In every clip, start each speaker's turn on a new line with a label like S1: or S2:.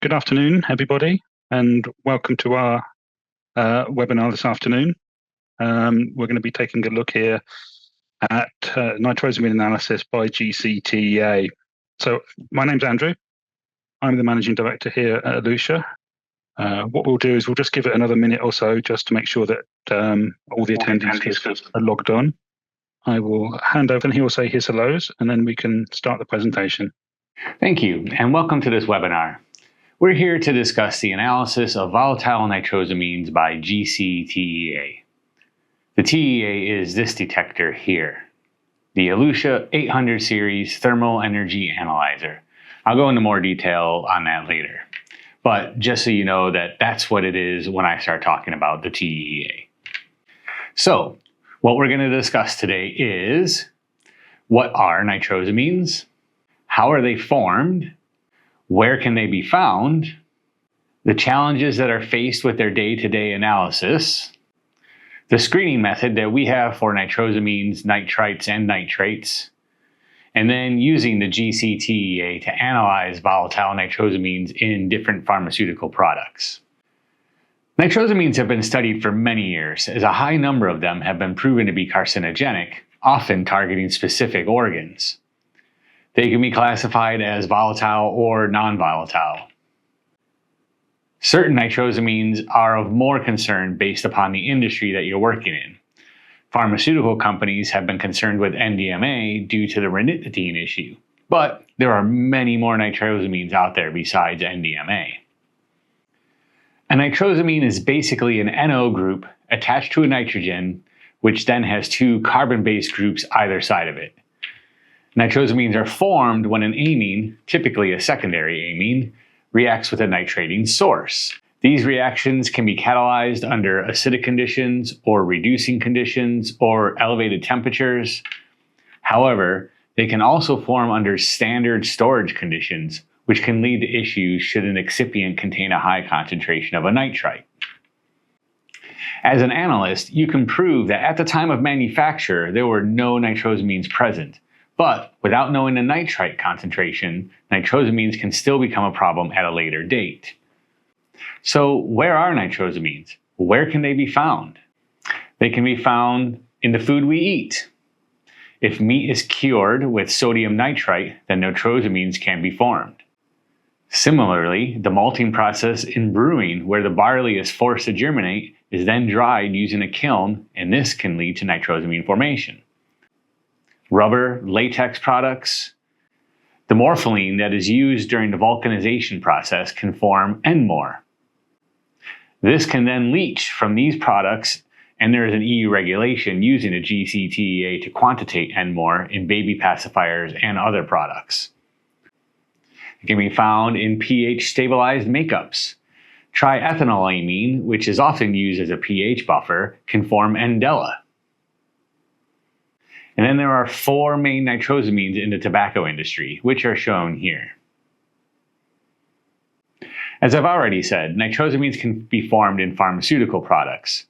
S1: Good afternoon, everybody, and welcome to our webinar this afternoon. We're going to be taking a look here at nitrosamine analysis by GCTEA. So my name's Andrew. I'm the Managing Director here at Ellutia. What we'll do is we'll just give it another minute or so just to make sure that all the attendees are logged on. I will hand over and he will say his hellos, and then we can start the presentation.
S2: Thank you, and welcome to this webinar. We're here to discuss the analysis of volatile nitrosamines by GCTEA. The TEA is this detector here, the Ellutia 800 series thermal energy analyzer. I'll go into more detail on that later, but just so you know that's what it is when I start talking about the TEA. So, what we're going to discuss today is what are nitrosamines, how are they formed, where can they be found, the challenges that are faced with their day-to-day analysis, the screening method that we have for nitrosamines, nitrites, and nitrates, and then using the GCTEA to analyze volatile nitrosamines in different pharmaceutical products. Nitrosamines have been studied for many years, as a high number of them have been proven to be carcinogenic, often targeting specific organs. They can be classified as volatile or non-volatile. Certain nitrosamines are of more concern based upon the industry that you're working in. Pharmaceutical companies have been concerned with NDMA due to the ranitidine issue, but there are many more nitrosamines out there besides NDMA. A nitrosamine is basically an NO group attached to a nitrogen, which then has two carbon-based groups either side of it. Nitrosamines are formed when an amine, typically a secondary amine, reacts with a nitrating source. These reactions can be catalyzed under acidic conditions or reducing conditions or elevated temperatures. However, they can also form under standard storage conditions, which can lead to issues should an excipient contain a high concentration of a nitrite. As an analyst, you can prove that at the time of manufacture, there were no nitrosamines present. But without knowing the nitrite concentration, nitrosamines can still become a problem at a later date. So where are nitrosamines? Where can they be found? They can be found in the food we eat. If meat is cured with sodium nitrite, then nitrosamines can be formed. Similarly, the malting process in brewing, where the barley is forced to germinate, is then dried using a kiln, and this can lead to nitrosamine formation. Rubber, latex products. The morpholine that is used during the vulcanization process can form NMOR. This can then leach from these products, and there is an EU regulation using a GCTEA to quantitate NMOR in baby pacifiers and other products. It can be found in pH-stabilized makeups. Triethanolamine, which is often used as a pH buffer, can form NDELA. And then there are four main nitrosamines in the tobacco industry, which are shown here. As I've already said, nitrosamines can be formed in pharmaceutical products.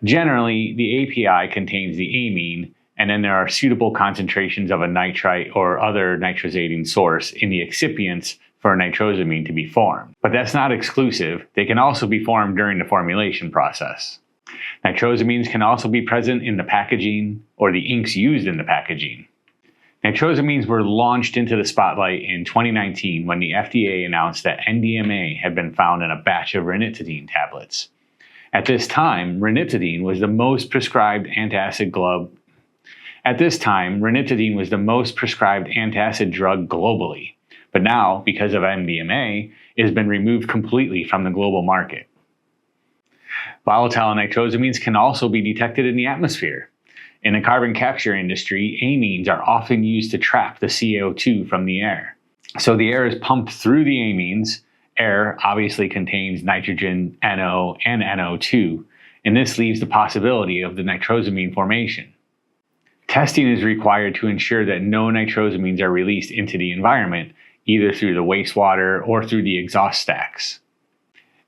S2: Generally, the API contains the amine, and then there are suitable concentrations of a nitrite or other nitrosating source in the excipients for a nitrosamine to be formed. But that's not exclusive. They can also be formed during the formulation process. Nitrosamines can also be present in the packaging or the inks used in the packaging. Nitrosamines were launched into the spotlight in 2019 when the FDA announced that NDMA had been found in a batch of ranitidine tablets. At this time, ranitidine was the most prescribed antacid drug globally. But now, because of NDMA, it has been removed completely from the global market. Volatile nitrosamines can also be detected in the atmosphere. In the carbon capture industry, amines are often used to trap the CO2 from the air. So the air is pumped through the amines. Air obviously contains nitrogen, NO, and NO2, and this leaves the possibility of the nitrosamine formation. Testing is required to ensure that no nitrosamines are released into the environment, either through the wastewater or through the exhaust stacks.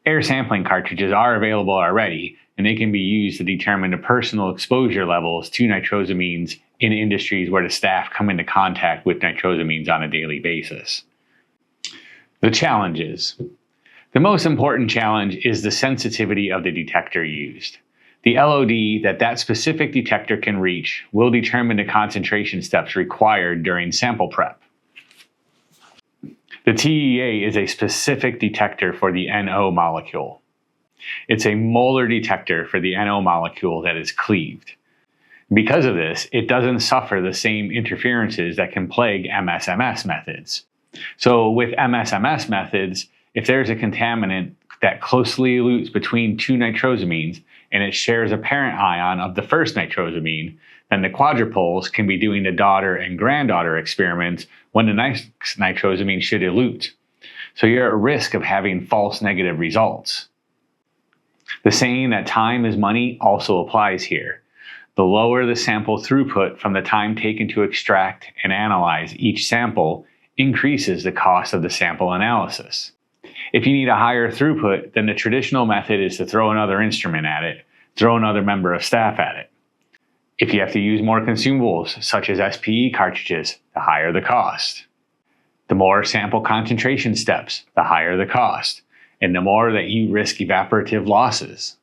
S2: Air sampling cartridges are available already, and they can be used to determine the personal exposure levels to nitrosamines in industries where the staff come into contact with nitrosamines on a daily basis. The challenges. The most important challenge is the sensitivity of the detector used. The LOD that specific detector can reach will determine the concentration steps required during sample prep. The TEA is a specific detector for the NO molecule. It's a molar detector for the NO molecule that is cleaved. Because of this, it doesn't suffer the same interferences that can plague MSMS methods. So with MSMS methods, if there's a contaminant that closely elutes between two nitrosamines and it shares a parent ion of the first nitrosamine, then the quadrupoles can be doing the daughter and granddaughter experiments when the next nitrosamine should elute. So you're at risk of having false negative results. The saying that time is money also applies here. The lower the sample throughput from the time taken to extract and analyze each sample increases the cost of the sample analysis. If you need a higher throughput, then the traditional method is to throw another instrument at it, throw another member of staff at it. If you have to use more consumables, such as SPE cartridges, the higher the cost. The more sample concentration steps, the higher the cost, and the more that you risk evaporative losses.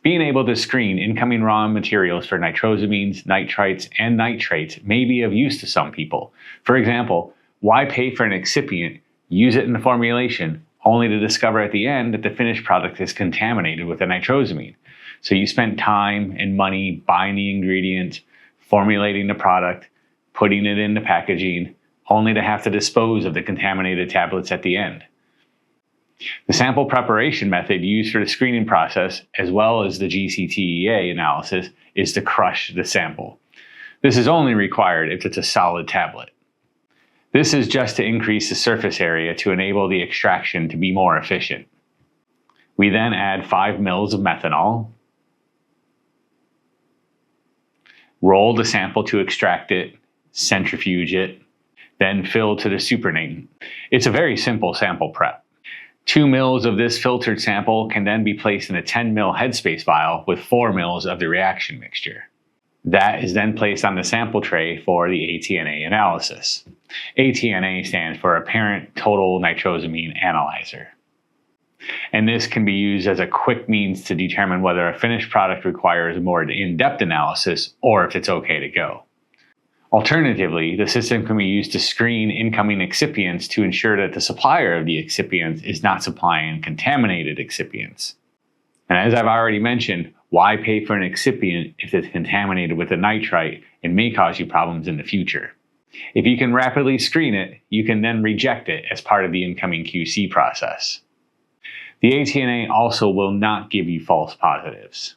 S2: Being able to screen incoming raw materials for nitrosamines, nitrites, and nitrates may be of use to some people. For example, why pay for an excipient, use it in the formulation, only to discover at the end that the finished product is contaminated with a nitrosamine? So you spent time and money buying the ingredient, formulating the product, putting it in the packaging, only to have to dispose of the contaminated tablets at the end. The sample preparation method used for the screening process, as well as the GCTEA analysis, is to crush the sample. This is only required if it's a solid tablet. This is just to increase the surface area to enable the extraction to be more efficient. We then add 5 mL of methanol, roll the sample to extract it, centrifuge it, then fill to the supernatant. It's a very simple sample prep. 2 mL of this filtered sample can then be placed in a 10 mL headspace vial with 4 mL of the reaction mixture. That is then placed on the sample tray for the ATNA analysis. ATNA stands for Apparent Total Nitrosamine Analyzer. And this can be used as a quick means to determine whether a finished product requires a more in-depth analysis or if it's okay to go. Alternatively, the system can be used to screen incoming excipients to ensure that the supplier of the excipient is not supplying contaminated excipients. And as I've already mentioned, why pay for an excipient if it's contaminated with a nitrite and may cause you problems in the future? If you can rapidly screen it, you can then reject it as part of the incoming QC process. The ATNA also will not give you false positives.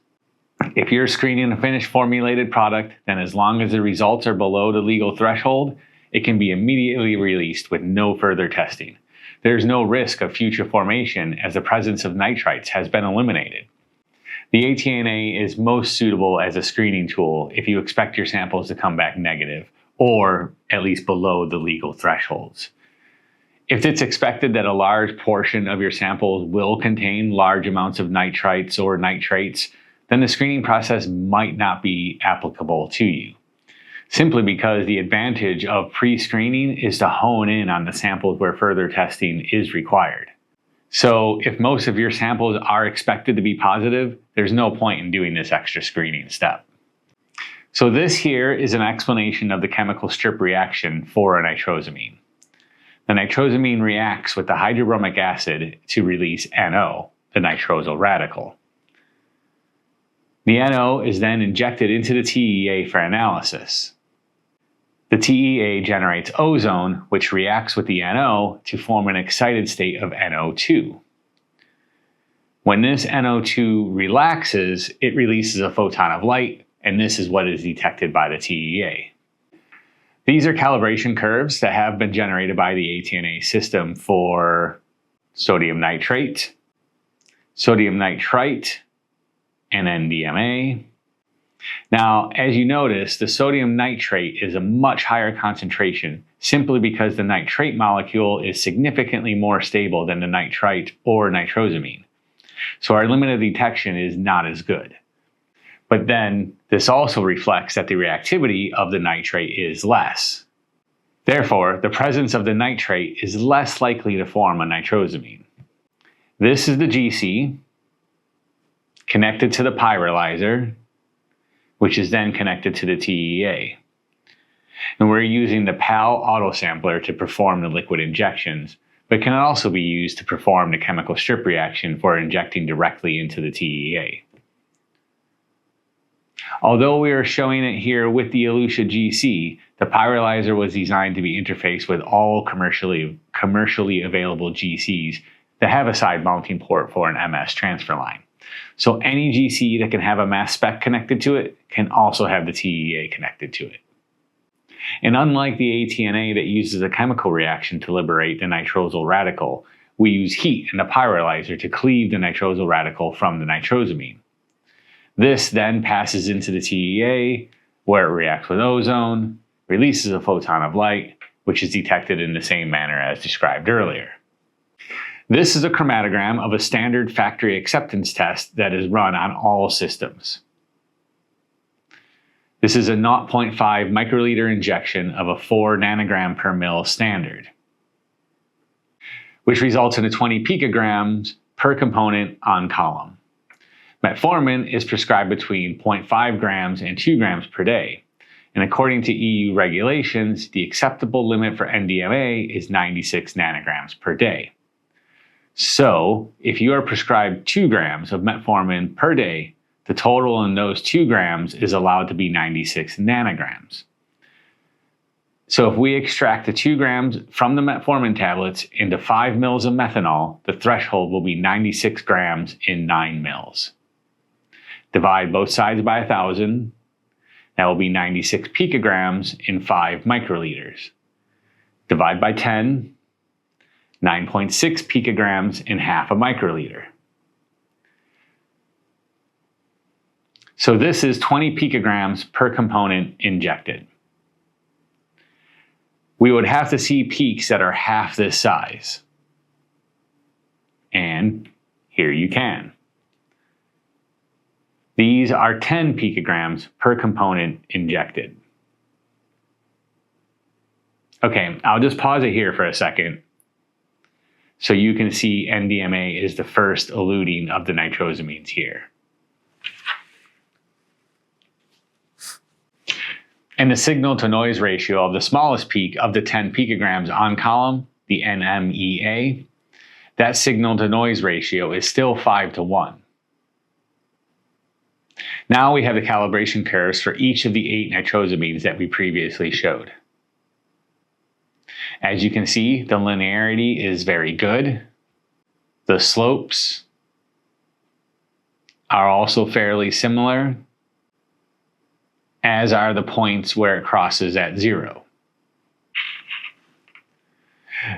S2: If you're screening a finished formulated product, then as long as the results are below the legal threshold, it can be immediately released with no further testing. There's no risk of future formation as the presence of nitrites has been eliminated. The ATNA is most suitable as a screening tool if you expect your samples to come back negative, or at least below the legal thresholds. If it's expected that a large portion of your samples will contain large amounts of nitrites or nitrates, then the screening process might not be applicable to you, simply because the advantage of pre-screening is to hone in on the samples where further testing is required. So if most of your samples are expected to be positive, there's no point in doing this extra screening step. So this here is an explanation of the chemical strip reaction for a nitrosamine. The nitrosamine reacts with the hydrobromic acid to release NO, the nitrosyl radical. The NO is then injected into the TEA for analysis. The TEA generates ozone, which reacts with the NO to form an excited state of NO2. When this NO2 relaxes, it releases a photon of light, and this is what is detected by the TEA. These are calibration curves that have been generated by the ATNA system for sodium nitrate, sodium nitrite, and NDMA. Now, as you notice, the sodium nitrate is a much higher concentration simply because the nitrate molecule is significantly more stable than the nitrite or nitrosamine. So our limit of detection is not as good. But then this also reflects that the reactivity of the nitrate is less. Therefore, the presence of the nitrate is less likely to form a nitrosamine. This is the GC connected to the pyrolyzer, which is then connected to the TEA. And we're using the PAL autosampler to perform the liquid injections, but can also be used to perform the chemical strip reaction for injecting directly into the TEA. Although we are showing it here with the Ellutia GC, the pyrolyzer was designed to be interfaced with all commercially available GCs that have a side mounting port for an MS transfer line. So any GC that can have a mass spec connected to it can also have the TEA connected to it. And unlike the ATNA that uses a chemical reaction to liberate the nitrosyl radical, we use heat in the pyrolyzer to cleave the nitrosyl radical from the nitrosamine. This then passes into the TEA, where it reacts with ozone, releases a photon of light, which is detected in the same manner as described earlier. This is a chromatogram of a standard factory acceptance test that is run on all systems. This is a 0.5 microliter injection of a 4 nanogram per mil standard, which results in a 20 picograms per component on column. Metformin is prescribed between 0.5 grams and 2 grams per day, and according to EU regulations, the acceptable limit for NDMA is 96 nanograms per day. So, if you are prescribed 2 grams of metformin per day, the total in those 2 grams is allowed to be 96 nanograms. So if we extract the 2 grams from the metformin tablets into 5 mils of methanol, the threshold will be 96 grams in 9 mils. Divide both sides by 1,000, that will be 96 picograms in 5 microliters. Divide by 10, 9.6 picograms in half a microliter. So this is 20 picograms per component injected. We would have to see peaks that are half this size. And here you can. These are 10 picograms per component injected. Okay, I'll just pause it here for a second so you can see NDMA is the first eluting of the nitrosamines here. And the signal to noise ratio of the smallest peak of the 10 picograms on column, the NMEA, that signal to noise ratio is still 5:1. Now we have the calibration curves for each of the 8 nitrosamines that we previously showed. As you can see, the linearity is very good. The slopes are also fairly similar, as are the points where it crosses at 0.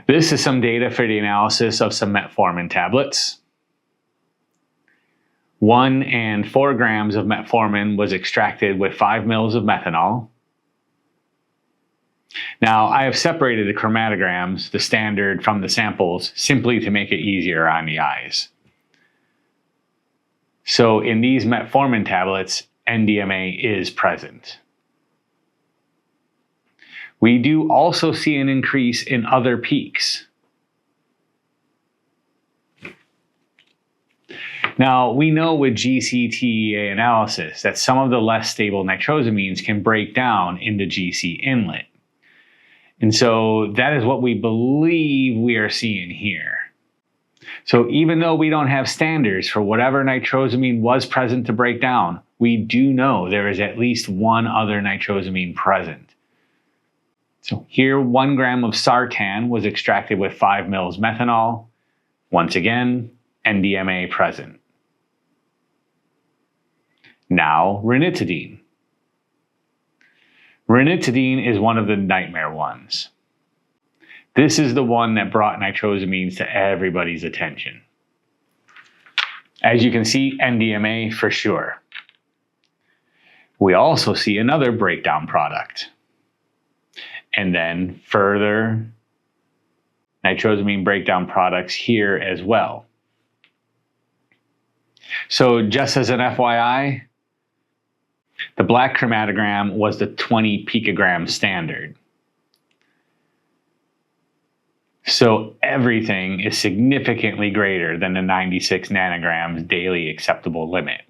S2: This is some data for the analysis of some metformin tablets. 1 and 4 grams of metformin was extracted with 5 mils of methanol. Now, I have separated the chromatograms, the standard, from the samples, simply to make it easier on the eyes. So in these metformin tablets, NDMA is present. We do also see an increase in other peaks. Now, we know with GC-TEA analysis that some of the less stable nitrosamines can break down into GC inlet. And so that is what we believe we are seeing here. So even though we don't have standards for whatever nitrosamine was present to break down, we do know there is at least one other nitrosamine present. So here 1 gram of sartan was extracted with 5 mils methanol. Once again, NDMA present. Now ranitidine. Ranitidine is one of the nightmare ones. This is the one that brought nitrosamines to everybody's attention. As you can see, NDMA for sure. We also see another breakdown product. And then further nitrosamine breakdown products here as well. So just as an FYI, the black chromatogram was the 20 picogram standard. So everything is significantly greater than the 96 nanograms daily acceptable limit.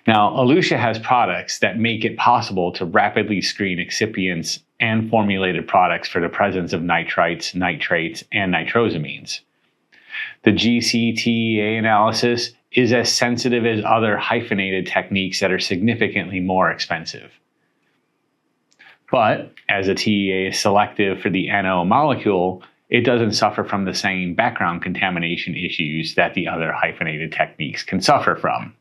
S2: Now, Ellutia has products that make it possible to rapidly screen excipients and formulated products for the presence of nitrites, nitrates, and nitrosamines. The GCTEA analysis is as sensitive as other hyphenated techniques that are significantly more expensive. But as a TEA is selective for the NO molecule, it doesn't suffer from the same background contamination issues that the other hyphenated techniques can suffer from.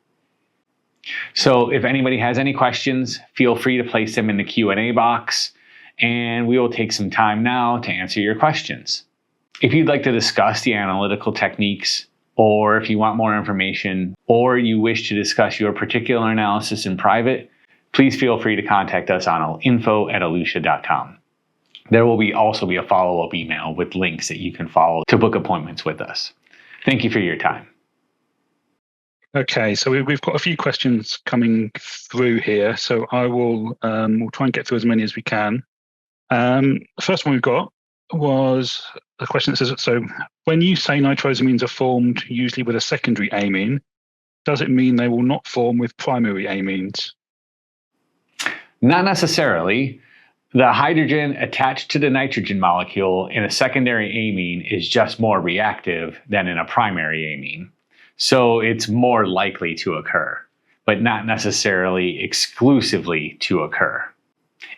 S2: So if anybody has any questions, feel free to place them in the Q&A box, and we will take some time now to answer your questions. If you'd like to discuss the analytical techniques, or if you want more information, or you wish to discuss your particular analysis in private, please feel free to contact us on info@ellutia.com. There will also be a follow-up email with links that you can follow to book appointments with us. Thank you for your time.
S1: Okay, so we've got a few questions coming through here, so I will we'll try and get through as many as we can. The first one we've got was a question that says, so when you say nitrosamines are formed usually with a secondary amine, does it mean they will not form with primary amines?
S2: Not necessarily. The hydrogen attached to the nitrogen molecule in a secondary amine is just more reactive than in a primary amine. So it's more likely to occur, but not necessarily exclusively to occur.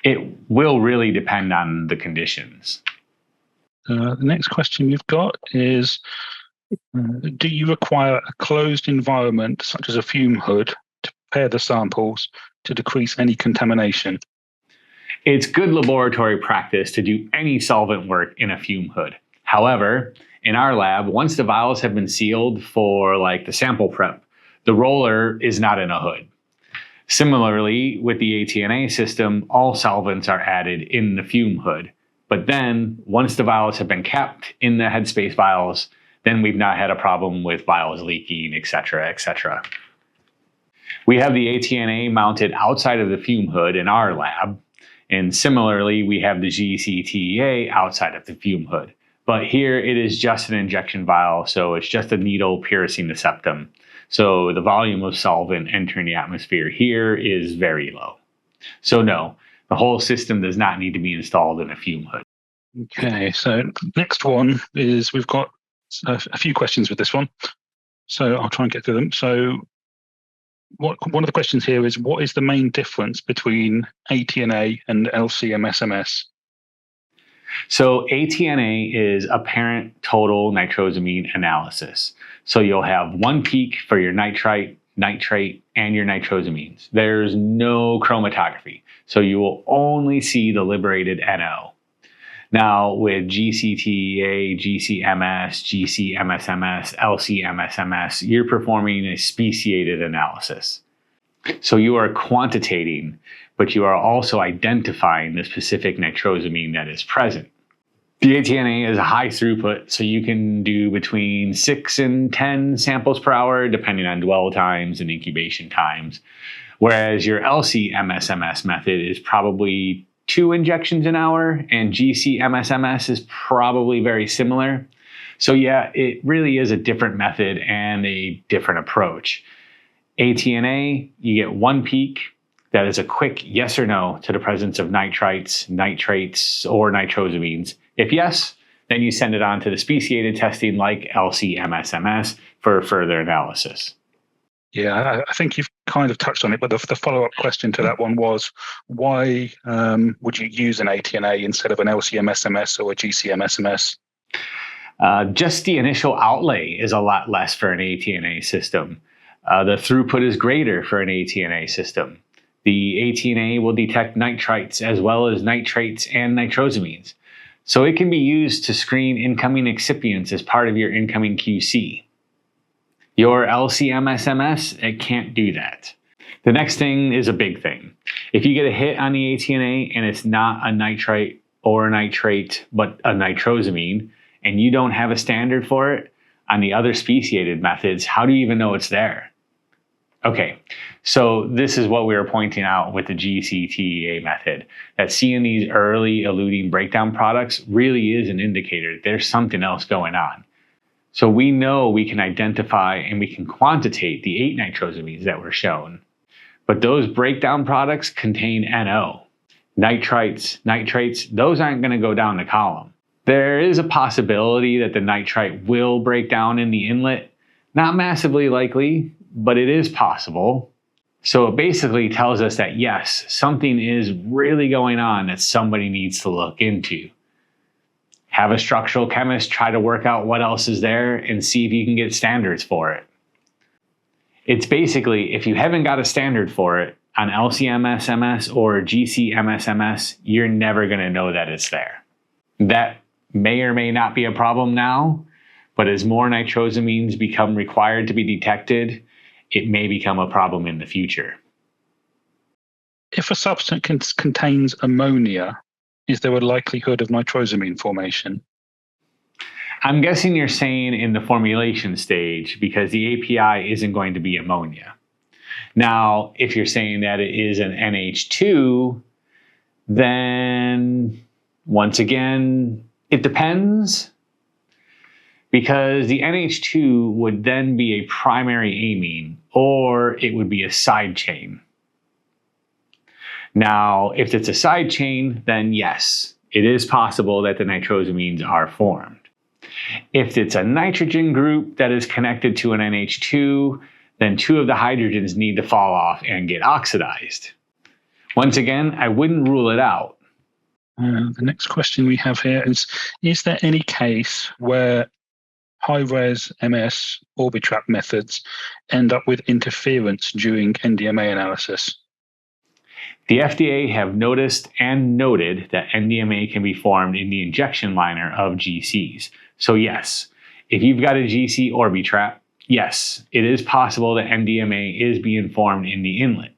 S2: It will really depend on the conditions.
S1: The next question we've got is, do you require a closed environment, such as a fume hood, to prepare the samples to decrease any contamination?
S2: It's good laboratory practice to do any solvent work in a fume hood. However, in our lab, once the vials have been sealed for the sample prep, the roller is not in a hood. Similarly, with the ATNA system, all solvents are added in the fume hood. But then, once the vials have been kept in the headspace vials, then we've not had a problem with vials leaking, etc., etc. We have the ATNA mounted outside of the fume hood in our lab, and similarly, we have the GCTEA outside of the fume hood. But here it is just an injection vial, so it's just a needle piercing the septum. So the volume of solvent entering the atmosphere here is very low. So no, the whole system does not need to be installed in a fume hood.
S1: Okay, so next one is, we've got a few questions with this one, so I'll try and get through them. So one of the questions here is, what is the main difference between ATNA and LC-MS-MS?
S2: So ATNA is apparent total nitrosamine analysis. So you'll have one peak for your nitrite, nitrate, and your nitrosamines. There's no chromatography. So you will only see the liberated NO. Now with GCTEA, GCMS, GCMSMS, LCMSMS, you're performing a speciated analysis. So you are quantitating, but you are also identifying the specific nitrosamine that is present. The ATNA is a high throughput, so you can do between 6 and 10 samples per hour, depending on dwell times and incubation times. Whereas your LC-MS-MS method is probably 2 injections an hour, and GC-MS-MS is probably very similar. So yeah, it really is a different method and a different approach. ATNA, you get one peak. That is a quick yes or no to the presence of nitrites, nitrates, or nitrosamines. If yes, then you send it on to the speciated testing like LC-MS-MS for further analysis.
S1: Yeah, I think you've kind of touched on it, but the follow-up question to that one was, why would you use an ATNA instead of an LC-MS-MS or a GC-MS-MS?
S2: Just the initial outlay is a lot less for an ATNA system. The throughput is greater for an ATNA system. The ATNA will detect nitrites as well as nitrates and nitrosamines. So it can be used to screen incoming excipients as part of your incoming QC. Your LC-MS-MS, it can't do that. The next thing is a big thing. If you get a hit on the ATNA and it's not a nitrite or a nitrate, but a nitrosamine, and you don't have a standard for it, on the other speciated methods, how do you even know it's there? Okay, so this is what we were pointing out with the GCTEA method, that seeing these early eluting breakdown products really is an indicator that there's something else going on. So we know we can identify and we can quantitate the 8 nitrosamines that were shown. But those breakdown products contain NO. Nitrites, nitrates, those aren't going to go down the column. There is a possibility that the nitrite will break down in the inlet. Not massively likely, but it is possible. So it basically tells us that yes, something is really going on that somebody needs to look into. Have a structural chemist try to work out what else is there and see if you can get standards for it. It's basically, if you haven't got a standard for it on LC-MS-MS or GC-MS-MS, you're never going to know that it's there. That may or may not be a problem now, but as more nitrosamines become required to be detected, it may become a problem in the future.
S1: If a substance contains ammonia, is there a likelihood of nitrosamine formation?
S2: I'm guessing you're saying in the formulation stage because the API isn't going to be ammonia. Now, if you're saying that it is an NH2, then once again, it depends. Because the NH2 would then be a primary amine, or it would be a side chain. Now, if it's a side chain, then yes, it is possible that the nitrosamines are formed. If it's a nitrogen group that is connected to an NH2, then 2 of the hydrogens need to fall off and get oxidized. Once again, I wouldn't rule it out.
S1: The next question we have here is there any case where high-res MS Orbitrap methods end up with interference during NDMA analysis?
S2: The FDA have noticed and noted that NDMA can be formed in the injection liner of GCs. So yes, if you've got a GC Orbitrap, yes, it is possible that NDMA is being formed in the inlet.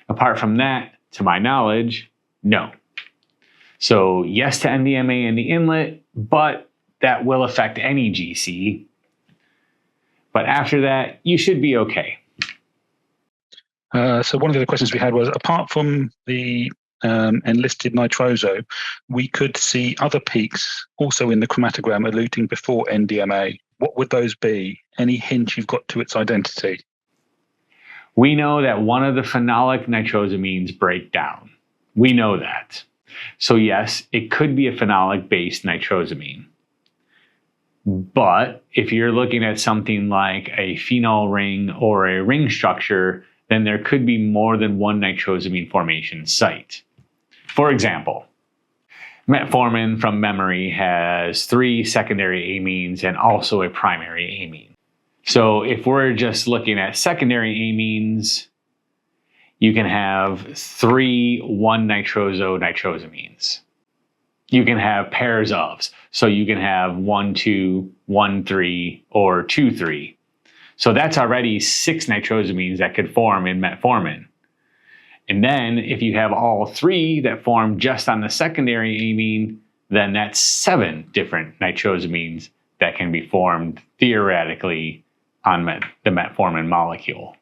S2: Apart from that, to my knowledge, no. So yes to NDMA in the inlet, but that will affect any GC. But after that, you should be okay.
S1: So one of the other questions we had was, apart from the enlisted nitroso, we could see other peaks also in the chromatogram eluting before NDMA. What would those be? Any hint you've got to its identity?
S2: We know that one of the phenolic nitrosamines break down. We know that. So yes, it could be a phenolic-based nitrosamine. But if you're looking at something like a phenol ring or a ring structure, then there could be more than one nitrosamine formation site. For example, metformin from memory has 3 secondary amines and also a primary amine. So if we're just looking at secondary amines, you can have 3 1-nitroso nitrosamines. You can have pairs of, so you can have 1,2, 1,3, or 2,3. So that's already 6 nitrosamines that could form in metformin. And then if you have all 3 that form just on the secondary amine, then that's 7 different nitrosamines that can be formed theoretically on the metformin molecule.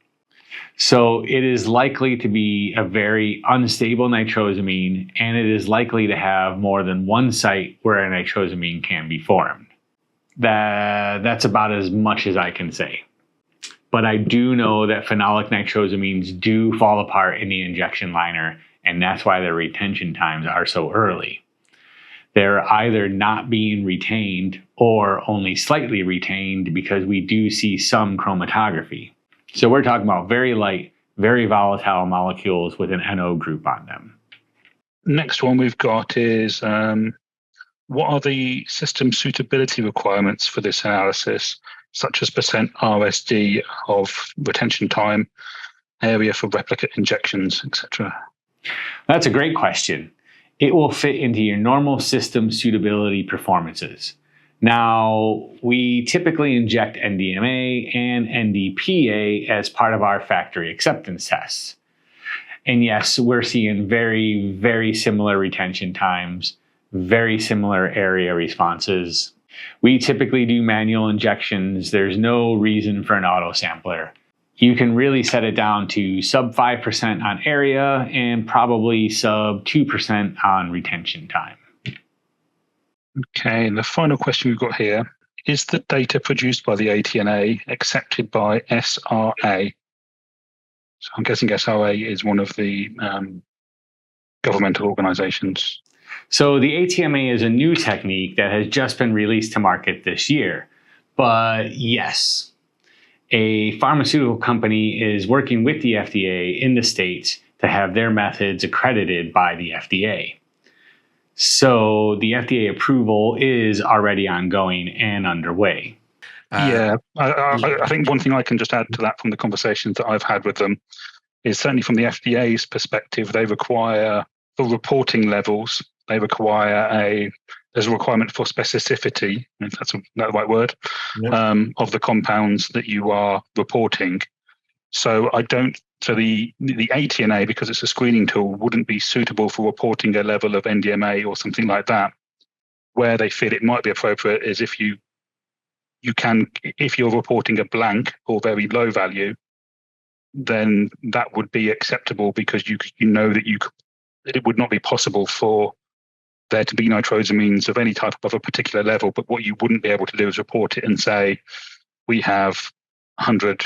S2: So it is likely to be a very unstable nitrosamine, and it is likely to have more than one site where a nitrosamine can be formed. That's about as much as I can say. But I do know that phenolic nitrosamines do fall apart in the injection liner, and that's why their retention times are so early. They're either not being retained or only slightly retained because we do see some chromatography. So we're talking about very light, very volatile molecules with an NO group on them.
S1: Next one we've got is, what are the system suitability requirements for this analysis, such as percent RSD of retention time, area for replicate injections, etc.?
S2: That's a great question. It will fit into your normal system suitability performances. Now, we typically inject NDMA and NDPA as part of our factory acceptance tests. And yes, we're seeing very, very similar retention times, very similar area responses. We typically do manual injections. There's no reason for an auto sampler. You can really set it down to sub 5% on area and probably sub 2% on retention time.
S1: Okay, and the final question we've got here, is the data produced by the ATNA accepted by SRA? So I'm guessing SRA is one of the governmental organizations.
S2: So the ATMA is a new technique that has just been released to market this year. But yes, a pharmaceutical company is working with the FDA in the States to have their methods accredited by the FDA. So the FDA approval is already ongoing and underway.
S1: I think one thing I can just add to that from the conversations that I've had with them is certainly from the FDA's perspective, they require, for reporting levels, there's a requirement for specificity, if that's the right word, of the compounds that you are reporting. So the ATNA, because it's a screening tool, wouldn't be suitable for reporting a level of NDMA or something like that. Where they feel it might be appropriate is if you're reporting a blank or very low value, then that would be acceptable because you know that it would not be possible for there to be nitrosamines of any type above a particular level. But what you wouldn't be able to do is report it and say, we have 100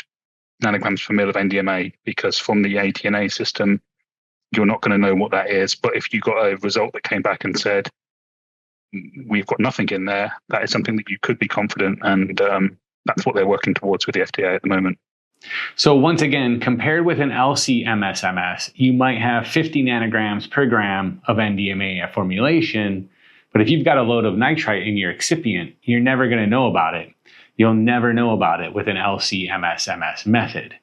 S1: nanograms per mil of NDMA, because from the ATNA system, you're not going to know what that is. But if you got a result that came back and said, we've got nothing in there, that is something that you could be confident, and that's what they're working towards with the FDA at the moment.
S2: So once again, compared with an LC-MS-MS, you might have 50 nanograms per gram of NDMA at formulation, but if you've got a load of nitrite in your excipient, you're never going to know about it. You'll never know about it with an LC-MS-MS method.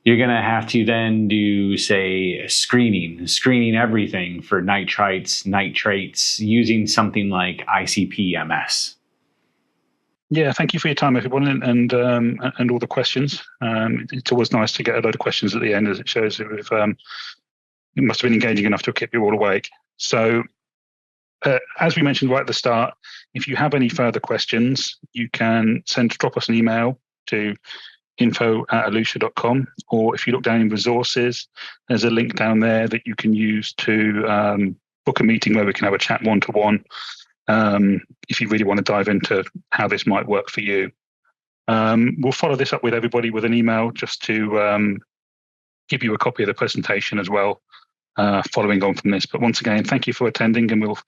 S2: You're going to have to then do, say, screening everything for nitrites, nitrates, using something like ICP-MS.
S1: Yeah, thank you for your time, everyone, and all the questions. It's always nice to get a load of questions at the end, as it shows that it must have been engaging enough to keep you all awake. So, as we mentioned right at the start, if you have any further questions, you can drop us an email to info@ellutia.com, or if you look down in resources, there's a link down there that you can use to book a meeting where we can have a chat one-to-one. If you really want to dive into how this might work for you. We'll follow this up with everybody with an email just to give you a copy of the presentation as well, following on from this. But once again, thank you for attending, and we'll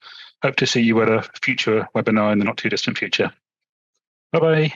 S1: hope to see you at a future webinar in the not too distant future. Bye-bye.